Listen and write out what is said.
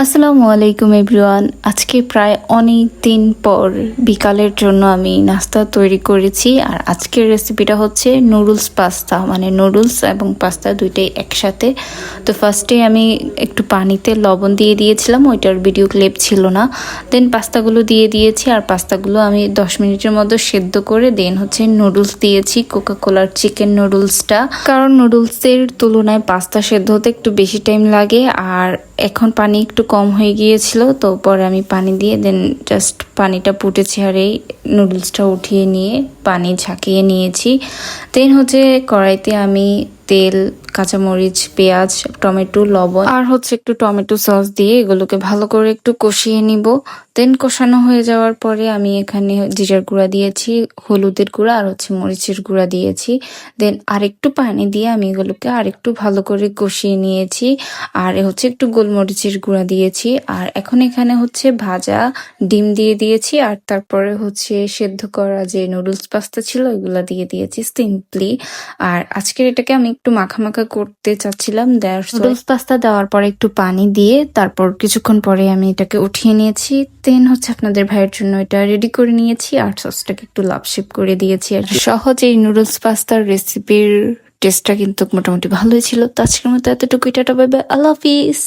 আসসালামু আলাইকুম এভরিওয়ান। আজকে প্রায় অনেক দিন পর বিকালের জন্য আমি নাস্তা তৈরি করেছি। আর আজকের রেসিপিটা হচ্ছে নুডলস পাস্তা, মানে নুডলস এবং পাস্তা দুইটাই একসাথে। তো ফার্স্টে আমি একটু পানিতে লবণ দিয়ে দিয়েছিলাম, ওইটার ভিডিও ক্লিপ ছিল না। দেন পাস্তাগুলো দিয়ে দিয়েছি, আর পাস্তাগুলো আমি 10 মিনিটের মতো সেদ্ধ করে দেন হচ্ছে নুডলস দিয়েছি, কোকা কোলার চিকেন নুডলসটা। কারণ নুডলসের তুলনায় পাস্তা সেদ্ধ হতে একটু বেশি টাইম লাগে। আর এখন পানি একটু কম হয়ে গিয়েছিল, তো পরে আমি পানি দিয়ে দেন জাস্ট পানিটা ফুটেছে আর এই নুডলসটা উঠিয়ে নিয়ে পানি ঝাঁকিয়ে নিয়েছি। দেন হচ্ছে কড়াইতে আমি তেল, কাঁচামরিচ, পেঁয়াজ, টমেটো, লবণ আর হচ্ছে একটু টমেটো সস দিয়ে এগুলোকে ভালো করে একটু কষিয়ে নিব। দেন কষানো হয়ে যাওয়ার পরে আমি এখানে জিরার গুঁড়া দিয়েছি, হলুদের গুঁড়া আর হচ্ছে মরিচের গুঁড়া দিয়েছি। দেন আরেকটু পানি দিয়ে আমি এগুলোকে আরেকটু ভালো করে কষিয়ে নিয়েছি। আর হচ্ছে একটু গোলমরিচের গুঁড়া দিয়েছি। আর এখন এখানে হচ্ছে ভাজা ডিম দিয়ে দিয়েছি, আর তারপরে হচ্ছে সেদ্ধ করা যে নুডলস পাস্তা ছিল এগুলো দিয়ে দিয়েছি সিম্পলি। আর আজকের এটাকে আমি একটু মাখা মাখা করতে চাচ্ছিলাম, নুডলস পাস্তা দেওয়ার পরে একটু পানি দিয়ে তারপর কিছুক্ষণ পরে আমি এটাকে উঠিয়ে নিয়েছি। দেন হচ্ছে আপনাদের ভাইয়ের জন্য এটা রেডি করে নিয়েছি, আর সসটাকে একটু লাভ শেপ করে দিয়েছি। আর সহজ এই নুডলস পাস্তার রেসিপির টেস্টটা কিন্তু মোটামুটি ভালোই ছিল। তো আজকের মতো এতটুকুই, টাটা বাই বাই, আল্লাহ হাফিজ।